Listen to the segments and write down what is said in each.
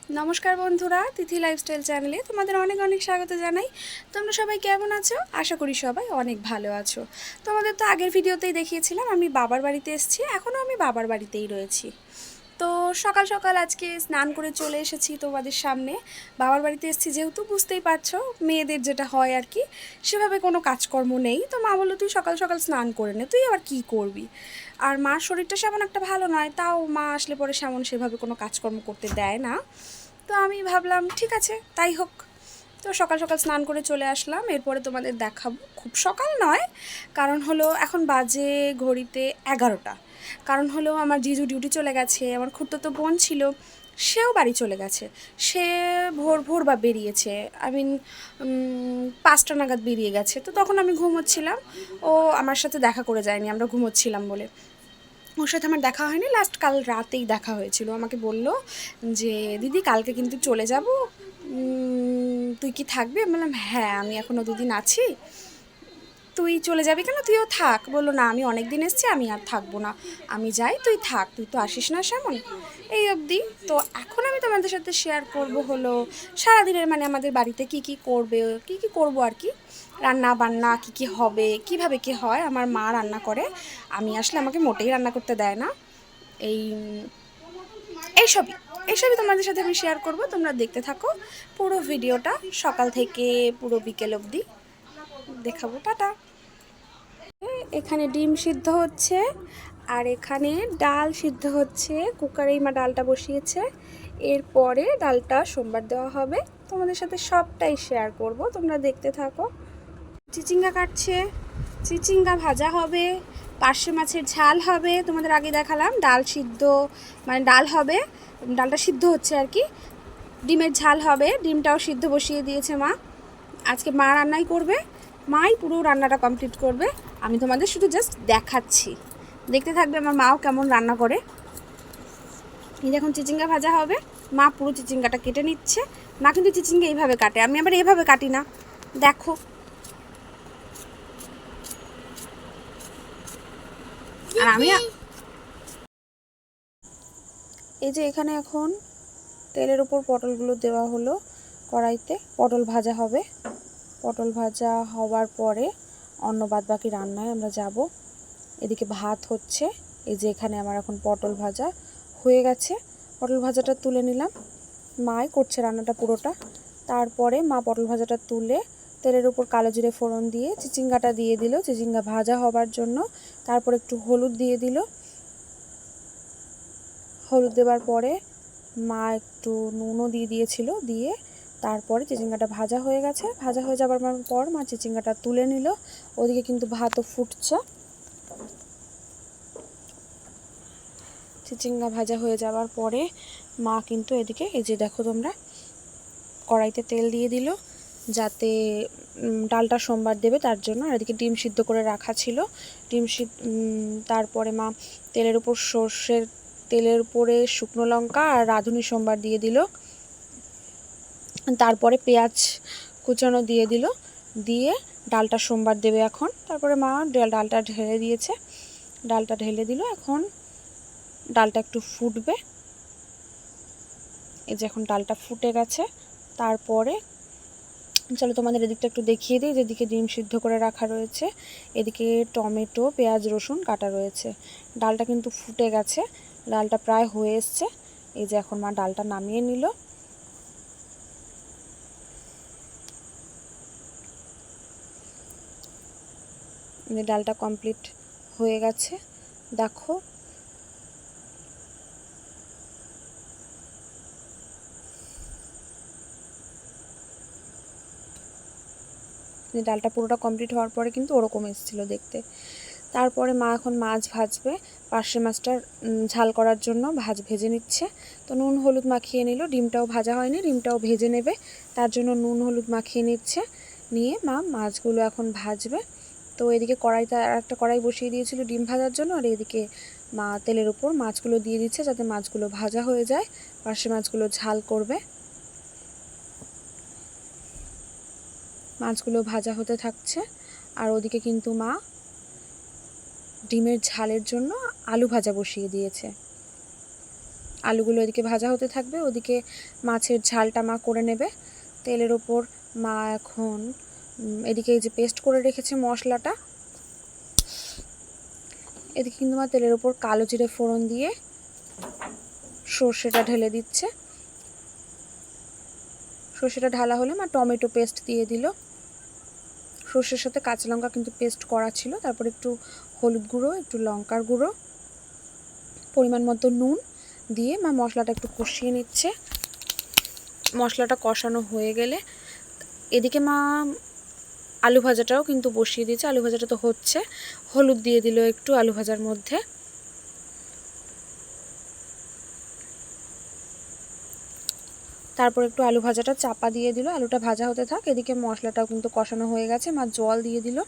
নমস্কার বন্ধুরা, তিথি লাইফস্টাইল চ্যানেলে তোমাদের অনেক অনেক স্বাগত জানাই। তোমরা সবাই কেমন আছো? আশা করি সবাই অনেক ভালো আছো। তোমাদের তো আগের ভিডিওতেই দেখিয়েছিলাম আমি বাবার বাড়িতে এসেছি, এখনও আমি বাবার বাড়িতেই রয়েছি। তো সকাল সকাল আজকে স্নান করে চলে এসেছি তোমাদের সামনে। বাবার বাড়িতে এসেছি যেহেতু বুঝতেই পারছো, মেয়েদের যেটা হয় আর কি, সেভাবে কোনো কাজকর্ম নেই। তো মা বললো তুই সকাল সকাল স্নান করে নে, তুই আবার কী করবি। আর মার শরীরটা সেমন একটা ভালো নয়, তাও মা আসলে পরে সেমন সেভাবে কোনো কাজকর্ম করতে দেয় না। তো আমি ভাবলাম ঠিক আছে তাই হোক। তো সকাল সকাল স্নান করে চলে আসলাম, এরপরে তোমাদের দেখাবো। খুব সকাল নয়, কারণ হলো এখন বাজে ঘড়িতে 11টা। কারণ হলো আমার জিজু ডিউটি চলে গেছে, আমার খুড়তো বোন ছিল, সেও বাড়ি চলে গেছে। সে ভোর ভোর বা বেরিয়েছে, আই মিন 5টা নাগাদ বেরিয়ে গেছে। তো তখন আমি ঘুমোচ্ছিলাম, ও আমার সাথে দেখা করে যায়নি, আমরা ঘুমোচ্ছিলাম বলে। ওর সাথে আমার দেখা হয়নি, লাস্ট কাল রাতেই দেখা হয়েছিল। আমাকে বলল যে দিদি কালকে কিন্তু চলে যাব, তুই কি থাকবি? আমি বললাম হ্যাঁ, আমি এখনও 2 দিন আছি। তুই চলে যাবি কেন, তুইও থাক। বললো না, আমি অনেক দিন এসেছি, আমি আর থাকবো না, আমি যাই, তুই থাক, তুই তো আসিস না সেমন। এই অবধি। তো এখন আমি তোমাদের সাথে শেয়ার করব হলো সারাদিনের, মানে আমাদের বাড়িতে কি কি করবে, কি কি করব আর কি, রান্না বান্না কি কি হবে, কিভাবে কি হয়। আমার মা রান্না করে, আমি আসলে আমাকে মোটেই রান্না করতে দেয় না। এই এইসবই এইসবই তোমাদের সাথে আমি শেয়ার করব, তোমরা দেখতে থাকো পুরো ভিডিওটা সকাল থেকে পুরো বিকেল অবধি দেখাবো। টাটা। এখানে ডিম সিদ্ধ হচ্ছে, আর এখানে ডাল সিদ্ধ হচ্ছে। কুকারেই মা ডালটা বসিয়েছে, এরপরে ডালটা সোমবার দেওয়া হবে। তোমাদের সাথে সবটাই শেয়ার করব, তোমরা দেখতে থাকো। চিচিঙ্গা কাটছে, চিচিঙ্গা ভাজা হবে, পার্শে মাছের ঝাল হবে, তোমাদের আগে দেখালাম। ডাল সিদ্ধ, মানে ডাল হবে, ডালটা সিদ্ধ হচ্ছে আর কি। ডিমের ঝাল হবে, ডিমটাও সিদ্ধ বসিয়ে দিয়েছে মা। আজকে মা রান্নাই করবে, মাই পুরো রান্নাটা কমপ্লিট করবে। আমি তোমাদের শুধু জাস্ট দেখাচ্ছি, দেখতে থাকবে আমার মাও কেমন রান্না করে। এই দেখুন চিচিঙ্গা ভাজা হবে, মা পুরো চিচিঙ্গাটা কেটে নিচ্ছে। মা কিন্তু চিচিঙ্গা এইভাবে কাটে, আমি আবার এভাবে কাটি না, দেখো। আর আমি এই যে এখানে এখন তেলের উপর পটলগুলো দেওয়া হলো কড়াইতে, পটল ভাজা হবে। পটল ভাজা হওয়ার পরে অন্য বাদ বাকি রান্নায় আমরা যাব। এদিকে ভাত হচ্ছে, এই যে এখানে আমার এখন পটল ভাজা হয়ে গেছে, পটল ভাজাটা তুলে নিলাম। মাই করছে রান্নাটা পুরোটা। তারপরে মা পটল ভাজাটা তুলে তেলের উপর কালো জিরে ফোড়ন দিয়ে চিচিঙ্গাটা দিয়ে দিল, চিচিঙ্গা ভাজা হবার জন্য। তারপর একটু হলুদ দিয়ে দিল, হলুদ দেওয়ার পরে মা একটু নুনও দিয়ে দিয়েছিল, দিয়ে তারপরে চিচিঙ্গাটা ভাজা হয়ে গেছে। ভাজা হয়ে যাবার পর মা চিচিঙ্গাটা তুলে নিল। ওদিকে কিন্তু ভাতও ফুটছে। চিচিঙ্গা ভাজা হয়ে যাওয়ার পরে মা কিন্তু এদিকে এই যে দেখো তোমরা, কড়াইতে তেল দিয়ে দিল যাতে ডালটা সোমবার দেবে তার জন্য। আর এদিকে ডিম সিদ্ধ করে রাখা ছিল, ডিম তারপরে মা তেলের উপর সর্ষের তেলের উপরে শুকনো লঙ্কা আর রাঁধুনি সোমবার দিয়ে দিল। তারপরে পেঁয়াজ কুচানো দিয়ে দিল, দিয়ে ডালটা সোমবার দেবে এখন। তারপরে মা ডালটা ঢেলে দিয়েছে, ডালটা ঢেলে দিল। এখন ডালটা একটু ফুটবে, এই যে এখন ডালটা ফুটে গেছে। তারপরে চলো তোমাদের এদিকটা একটু দেখিয়ে দিই, যেদিকে ডিম সিদ্ধ করে রাখা রয়েছে, এদিকে টমেটো পেঁয়াজ রসুন কাটা রয়েছে। ডালটা কিন্তু ফুটে গেছে, ডালটা প্রায় হয়ে এসছে। এই যে এখন মা ডালটা নামিয়ে নিল। ডালটা কমপ্লিট হয়ে গেছে, দেখো। ডালটা পুরোটা কমপ্লিট হওয়ার পরে কিন্তু ওরকম এসেছিলো দেখতে। তারপরে মা এখন মাছ ভাজবে, পার্শে মাছটার ঝাল করার জন্য ভেজে নিচ্ছে। তো নুন হলুদ মাখিয়ে নিল, ডিমটাও ভাজা হয়নি, ডিমটাও ভেজে নেবে, তার জন্য নুন হলুদ মাখিয়ে নিচ্ছে। নিয়ে মা মাছগুলো এখন ভাজবে। তো এদিকে কড়াইতে আর একটা কড়াই বসিয়ে দিয়েছিল ডিম ভাজার জন্য, আর এদিকে মা তেলের উপর মাছগুলো দিয়ে দিচ্ছে যাতে মাছগুলো ভাজা হয়ে যায়, পার্শে মাছগুলো ঝাল করবে। মাছগুলো ভাজা হতে থাকছে, আর ওদিকে কিন্তু মা ডিমের ঝালের জন্য আলু ভাজা বসিয়ে দিয়েছে। আলুগুলো এদিকে ভাজা হতে থাকবে, ওদিকে মাছের ঝালটা মা করে নেবে তেলের ওপর। মা এখন এদিকে এই যে পেস্ট করে রেখেছে মশলাটা, এদিকে কিন্তু মা তেলের ওপর কালো জিরে ফোড়ন দিয়ে সর্ষেটা ঢেলে দিচ্ছে। সর্ষেটা ঢালা হলে মা টমেটো পেস্ট দিয়ে দিল। সর্ষের সাথে কাঁচা লঙ্কা কিন্তু পেস্ট করা ছিল। তারপর একটু হলুদ গুঁড়ো, একটু লঙ্কার গুঁড়ো, পরিমাণ মতো নুন দিয়ে মা মশলাটা একটু কষিয়ে নিচ্ছে। মশলাটা কষানো হয়ে গেলে এদিকে মা আলু ভাজাটাও কিন্তু বসিয়ে দিয়েছে। আলু ভাজাটা তো হচ্ছে, হলুদ দিয়ে দিল একটু আলু ভাজার মধ্যে। তারপর একটু আলু ভাজাটা চাপা দিয়ে দিল, আলুটা ভাজা হতে থাক। এদিকে মশলাটাও কিন্তু কষানো হয়ে গেছে, মা জল দিয়ে দিল।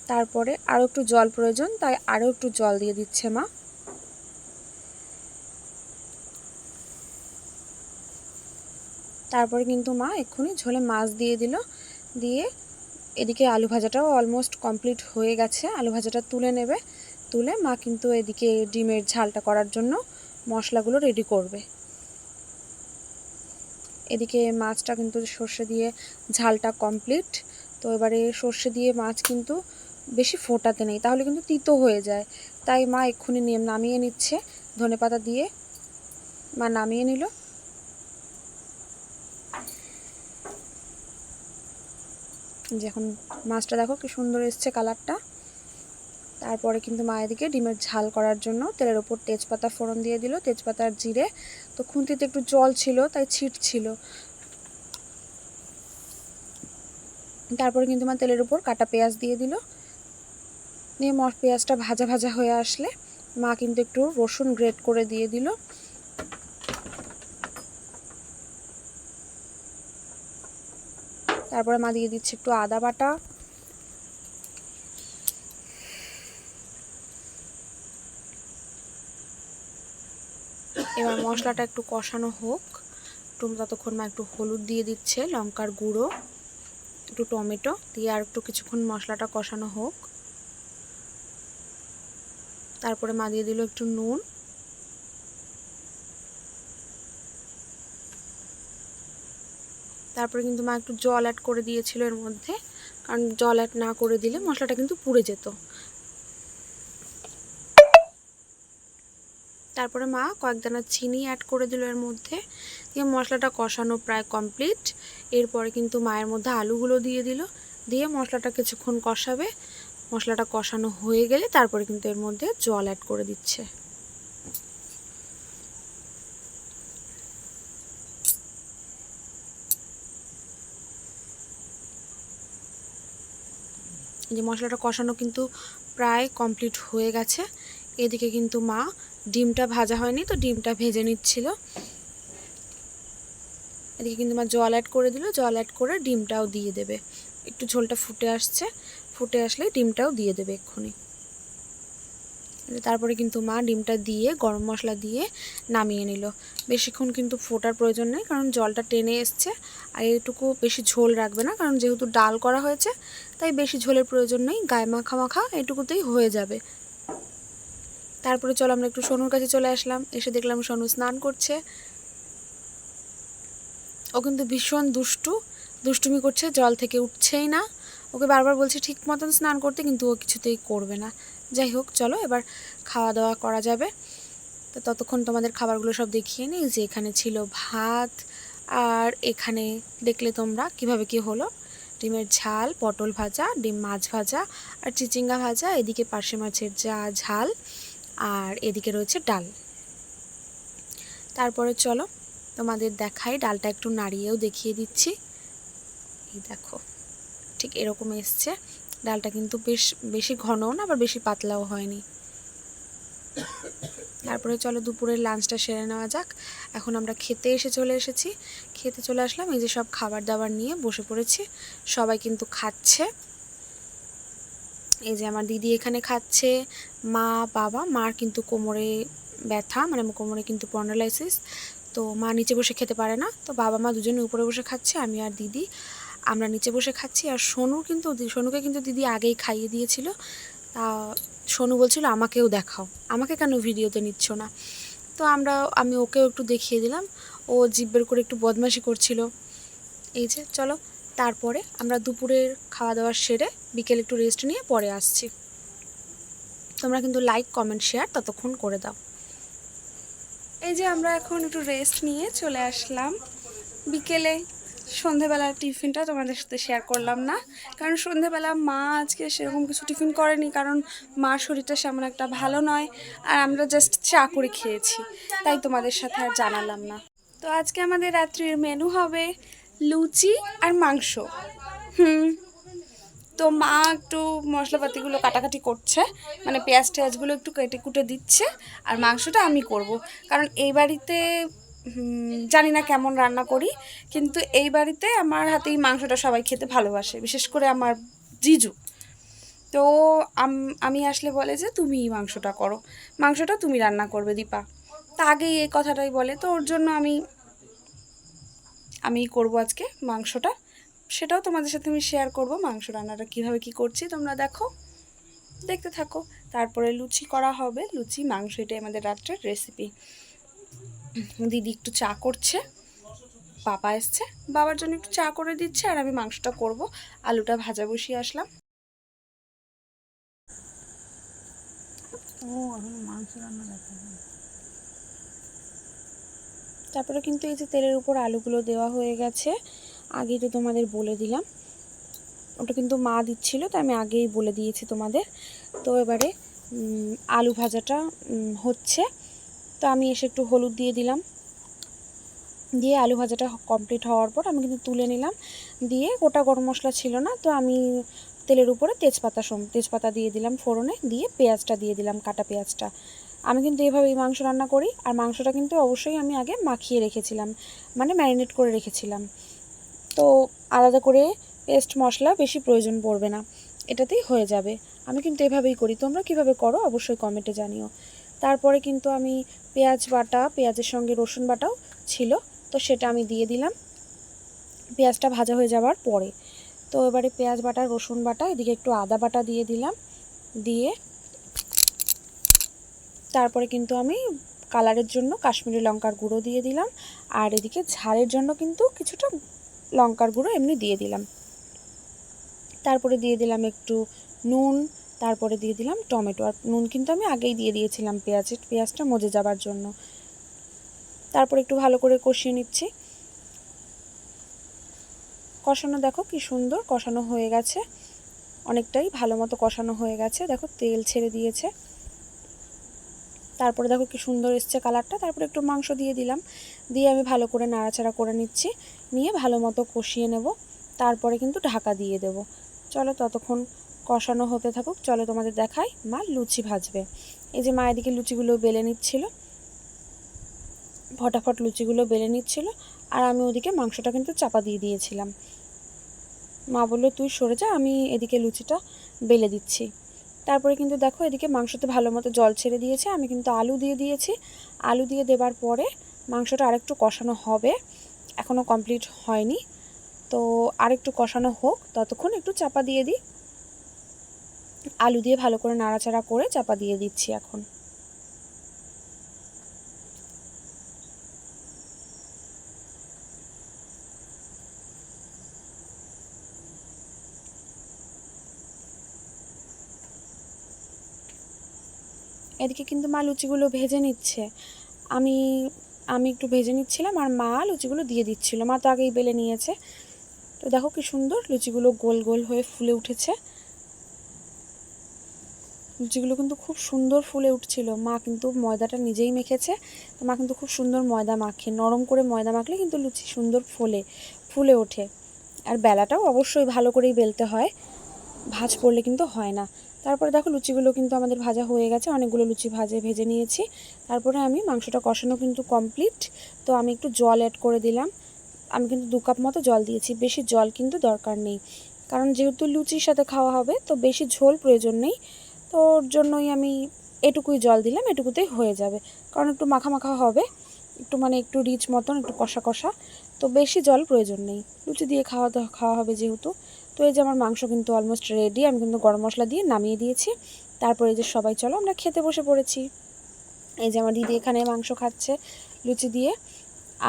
তারপরে আরও একটু জল প্রয়োজন, তাই আরও একটু জল দিয়ে দিচ্ছে মা। তারপরে কিন্তু মা এক্ষুনি ঝোলে মাছ দিয়ে দিল। দিয়ে এদিকে আলু ভাজাটাও অলমোস্ট কমপ্লিট হয়ে গেছে। আলু ভাজাটা তুলে নেবে, তুলে মা কিন্তু এদিকে ডিমের ঝালটা করার জন্য মশলাগুলো রেডি করবে। এদিকে মাছটা কিন্তু সর্ষে দিয়ে ঝালটা কমপ্লিট। তো এবারে সর্ষে দিয়ে মাছ কিন্তু বেশি ফোটাতে নেই, তাহলে কিন্তু তিতো হয়ে যায়। তাই মা এক্ষুনি নামিয়ে নিচ্ছে, ধনেপাতা দিয়ে মা নামিয়ে নিল। যখন মাছটা দেখো কি সুন্দর এসছে কালারটা। তারপরে কিন্তু মা এদিকে ডিমের ঝাল করার জন্য তেলের ওপর তেজপাতা ফোড়ন দিয়ে দিল, তেজপাতা আর জিরে। তো খুন্তিতে একটু জল ছিল তাই ছিটছিল। তারপরে কিন্তু মা তেলের উপর কাটা পেঁয়াজ দিয়ে দিল। নিয়ে পেঁয়াজটা ভাজা ভাজা হয়ে আসলে মা কিন্তু একটু রসুন গ্রেট করে দিয়ে দিল। তারপরে মা দিয়ে দিচ্ছে একটু আদা বাটা। এবার মশলাটা একটু কষানো হোক, ততক্ষণ মা একটু হলুদ দিয়ে দিচ্ছে, লঙ্কার গুঁড়ো, একটু টমেটো দিয়ে আর একটু কিছুক্ষণ মশলাটা কষানো হোক। তারপরে মা দিয়ে দিল একটু নুন। তারপরে কিন্তু মা একটু জল অ্যাড করে দিয়েছিল এর মধ্যে, কারণ জল অ্যাড না করে দিলে মশলাটা কিন্তু পুড়ে যেত। তারপরে মা কয়েকদানা চিনি অ্যাড করে দিল এর মধ্যে। দিয়ে মশলাটা কষানো প্রায় কমপ্লিট। এরপরে কিন্তু মায়ের মধ্যে আলুগুলো দিয়ে দিল, দিয়ে মশলাটা কিছুক্ষণ কষাবে। মশলাটা কষানো হয়ে গেলে তারপরে কিন্তু এর মধ্যে জল অ্যাড করে দিচ্ছে। যে মশলাটা কষানো কিন্তু প্রায় কমপ্লিট হয়ে গেছে। এদিকে কিন্তু মা ডিমটা ভাজা হয়নি, তো ডিমটা ভেজে নিচ্ছিল। এদিকে কিন্তু মা জল অ্যাড করে দিল, জল অ্যাড করে ডিমটাও দিয়ে দেবে। একটু ঝোলটা ফুটে আসছে, ফুটে আসলে ডিমটাও দিয়ে দেবে এক্ষুনি। তারপরে কিন্তু মা ডিমটা দিয়ে গরম মশলা দিয়ে নামিয়ে নিল। বেশিক্ষণ কিন্তু ফোটার প্রয়োজন নেই, কারণ জলটা টেনে এসছে। আর এটুকু বেশি ঝোল রাখবে না, কারণ যেহেতু ডাল করা হয়েছে তাই বেশি ঝোলের প্রয়োজন নেই, গায়ে মাখা মাখা এটুকুতেই হয়ে যাবে। তারপরে চলো আমরা একটু সোনুর কাছে চলে আসলাম। এসে দেখলাম সোনু স্নান করছে। ও কিন্তু ভীষণ দুষ্টুমি করছে, জল থেকে উঠছেই না। ওকে বারবার বলছি ঠিক মতন স্নান করতে, কিন্তু ও কিছুতেই করবে না। যাই হোক, চলো এবার খাওয়া দাওয়া করা যাবে। তো ততক্ষণ তোমাদের খাবারগুলো সব দেখিয়ে নিই। যে এখানে ছিল ভাত, আর এখানে দেখলে তোমরা কিভাবে কি হলো, ডিমের ঝাল, পটল ভাজা, ডিম মাছ ভাজা আর চিচিঙ্গা ভাজা, এদিকে পার্শে মাছের ঝাল, আর এদিকে রয়েছে ডাল। তারপরে চলো তোমাদের দেখাই, ডালটা একটু নাড়িয়েও দেখিয়ে দিচ্ছি। এই দেখো ঠিক এরকম এসছে ডালটা, কিন্তু বেশি ঘনও না আবার বেশি পাতলাও হয়নি। তারপরে চলো দুপুরের লাঞ্চটা সেরে নেওয়া যাক। এখন আমরা খেতে চলে আসলাম। এই যে সব খাবার দাবার নিয়ে বসে পড়েছি, সবাই কিন্তু খাচ্ছে। এই যে আমার দিদি এখানে খাচ্ছে, মা বাবা। মার কিন্তু কোমরে ব্যথা, মানে কোমরে কিন্তু স্পন্ডালাইসিস, তো মা নিচে বসে খেতে পারে না। তো বাবা মা দুজনে উপরে বসে খাচ্ছে, আমি আর দিদি আমরা নিচে বসে খাচ্ছি। আর সোনুকে কিন্তু দিদি আগেই খাইয়ে দিয়েছিল। তা সোনু বলছিল আমাকেও দেখাও, আমাকে কেন ভিডিওতে নিচ্ছ না। তো আমি ওকেও একটু দেখিয়ে দিলাম, ও জিভ বের করে একটু বদমাশি করছিল। এই যে চলো, তারপরে আমরা দুপুরের খাওয়া দাওয়া সেরে বিকেলে একটু রেস্ট নিয়ে পরে আসছি। তোমরা কিন্তু লাইক কমেন্ট শেয়ার ততক্ষণ করে দাও। এই যে আমরা এখন একটু রেস্ট নিয়ে চলে আসলাম বিকেলে। সন্ধেবেলার টিফিনটা তোমাদের সাথে শেয়ার করলাম না, কারণ সন্ধেবেলা মা আজকে সেরকম কিছু টিফিন করেনি, কারণ মার শরীরটা সেমন একটা ভালো নয়, আর আমরা জাস্ট চা করে খেয়েছি, তাই তোমাদের সাথে আর জানালাম না। তো আজকে আমাদের রাত্রির মেনু হবে লুচি আর মাংস। তো মা একটু মশলাপাতিগুলো কাটাকাটি করছে, মানে পেঁয়াজ টেয়াজগুলো একটু কেটে কুটে দিচ্ছে, আর মাংসটা আমি করব, কারণ এই বাড়িতে জানি না কেমন রান্না করি, কিন্তু এই বাড়িতে আমার হাতেই মাংসটা সবাই খেতে ভালোবাসে, বিশেষ করে আমার জিজু। তো আমি আসলে বলে যে তুমি মাংসটা করো, মাংসটা তুমি রান্না করবে দীপা। তা আগেই এই কথাটাই বলে, তো ওর জন্য আমি করব আজকে মাংসটা, সেটাও তোমাদের সাথে আমি শেয়ার করব। মাংস রান্নাটা কীভাবে কী করছি তোমরা দেখতে থাকো। তারপরে লুচি করা হবে, লুচি মাংস, এটাই আমাদের রাত্রের রেসিপি। দিদি একটু চা করছে, বাবা এসছে, বাবার জন্য একটু চা করে দিচ্ছে, আর আমি মাংসটা করব। আলুটা ভাজা বসিয়ে আসলাম। তারপরে কিন্তু এই যে তেলের উপর আলুগুলো দেওয়া হয়ে গেছে, আগেই তো তোমাদের বলে দিলাম, ওটা কিন্তু মা দিচ্ছিল, তো আমি আগেই বলে দিয়েছি তোমাদের। তো এবারে আলু ভাজাটা হচ্ছে, তো আমি এসে একটু হলুদ দিয়ে দিলাম, দিয়ে আলু ভাজাটা কমপ্লিট হওয়ার পর আমি কিন্তু তুলে নিলাম, দিয়ে গোটা গরম মশলা ছিল না, তো আমি তেলের উপরে তেজপাতা দিয়ে দিলাম ফোড়নে, দিয়ে পেঁয়াজটা দিয়ে দিলাম, কাটা পেঁয়াজটা। আমি কিন্তু এভাবেই মাংস রান্না করি, আর মাংসটা কিন্তু অবশ্যই আমি আগে মাখিয়ে রেখেছিলাম, মানে ম্যারিনেট করে রেখেছিলাম, তো আলাদা করে পেস্ট মশলা বেশি প্রয়োজন পড়বে না, এটাতেই হয়ে যাবে। আমি কিন্তু এভাবেই করি, তোমরা কিভাবে করো অবশ্যই কমেন্টে জানিও। তারপরে কিন্তু আমি পেঁয়াজের সঙ্গে রসুন বাটাও ছিল, তো সেটা আমি দিয়ে দিলাম পেঁয়াজটা ভাজা হয়ে যাওয়ার পরে। তো এবারে পেঁয়াজ বাটা, রসুন বাটা, এদিকে একটু আদা বাটা দিয়ে দিলাম, দিয়ে তারপরে কিন্তু আমি কালারের জন্য কাশ্মীরি লঙ্কার গুঁড়ো দিয়ে দিলাম, আর এদিকে ঝালের জন্য কিন্তু কিছুটা লঙ্কার গুঁড়ো এমনি দিয়ে দিলাম। তারপরে দিয়ে দিলাম একটু নুন, তারপরে দিয়ে দিলাম টমেটো, আর নুন কিন্তু আমি আগেই দিয়ে দিয়েছিলাম পেঁয়াজটা মজে যাবার জন্য। তারপর একটু ভালো করে কষিয়ে নিচ্ছি। কষানো দেখো কি সুন্দর কষানো হয়ে গেছে, অনেকটাই ভালো মতো কষানো হয়ে গেছে, দেখো তেল ছেড়ে দিয়েছে। তারপরে দেখো কি সুন্দর এসছে কালারটা। তারপরে একটু মাংস দিয়ে দিলাম, দিয়ে আমি ভালো করে নাড়াচাড়া করে নিচ্ছি, নিয়ে ভালো মতো কষিয়ে নেব, তারপরে কিন্তু ঢাকা দিয়ে দেব। চলো ততক্ষণ কষানো হতে থাকুক, চলো তোমাদের দেখাই মা লুচি ভাজবে। এই যে মা এদিকে লুচিগুলো বেলে নিচ্ছিল, ফটাফট লুচিগুলো বেলে নিচ্ছিল, আর আমি ওদিকে মাংসটা কিন্তু চাপা দিয়ে দিয়েছিলাম। মা বললো তুই সরে যা, আমি এদিকে লুচিটা বেলে দিচ্ছি। তারপরে কিন্তু দেখো এদিকে মাংসতে ভালো মতো জল ছেড়ে দিয়েছে, আমি কিন্তু আলু দিয়ে দিয়েছি। আলু দিয়ে দেবার পরে মাংসটা আরেকটু কষানো হবে, এখনও কমপ্লিট হয়নি, তো আরেকটু কষানো হোক, ততক্ষণ একটু চাপা দিয়ে দিই। আলু দিয়ে ভালো করে নাড়াচাড়া করে চাপা দিয়ে দিচ্ছি এখন। এদিকে কিন্তু মা লুচিগুলো ভেজে নিচ্ছে, আমি আমি একটু ভেজে নিচ্ছিলাম, আর মা লুচিগুলো দিয়ে দিচ্ছিল, মা তো আগেই বেলে নিয়েছে। তো দেখো কি সুন্দর লুচিগুলো গোল গোল হয়ে ফুলে উঠেছে, লুচিগুলো কিন্তু খুব সুন্দর ফুলে উঠছিল। মা কিন্তু ময়দাটা নিজেই মেখেছে, তো মা কিন্তু খুব সুন্দর ময়দা মাখে, নরম করে ময়দা মাখলে কিন্তু লুচি সুন্দর ফুলে ওঠে। আর বেলাটাও অবশ্যই ভালো করেই বেলতে হয়, ভাঁজ পড়লে কিন্তু হয় না। তারপরে দেখো লুচিগুলো কিন্তু আমাদের ভাজা হয়ে গেছে, অনেকগুলো লুচি ভেজে নিয়েছি। তারপরে আমি মাংসটা কষানো কিন্তু কমপ্লিট, তো আমি একটু জল অ্যাড করে দিলাম, আমি কিন্তু 2 কাপ মতো জল দিয়েছি, বেশি জল কিন্তু দরকার নেই, কারণ যেহেতু লুচির সাথে খাওয়া হবে তো বেশি ঝোল প্রয়োজন নেই, তো ওর জন্যই আমি এটুকুই জল দিলাম, এটুকুতেই হয়ে যাবে, কারণ একটু মাখা মাখা হবে, একটু রিচ মতন, একটু কষা কষা, তো বেশি জল প্রয়োজন নেই, লুচি দিয়ে খাওয়া হবে যেহেতু। তো এই যে আমার মাংস কিন্তু অলমোস্ট রেডি, আমি কিন্তু গরম মশলা দিয়ে নামিয়ে দিয়েছি। তারপরে এই যে সবাই চলো আমরা খেতে বসে পড়েছি। এই যে আমার দিদি এখানে মাংস খাচ্ছে লুচি দিয়ে,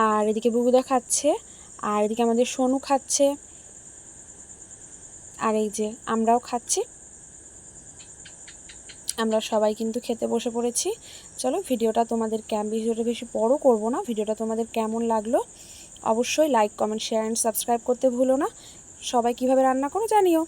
আর এদিকে বুবুদা খাচ্ছে, আর এদিকে আমাদের সোনু খাচ্ছে, আর এই যে আমরাও খাচ্ছি। আমরা সবাই কিন্তু খেতে বসে পড়েছি। চলো ভিডিওটা বেশি বড় করব না, ভিডিওটা তোমাদের কেমন লাগলো অবশ্যই like, comment, share and subscribe করতে ভুলো না। সবাই কিভাবে রান্না করো জানিও।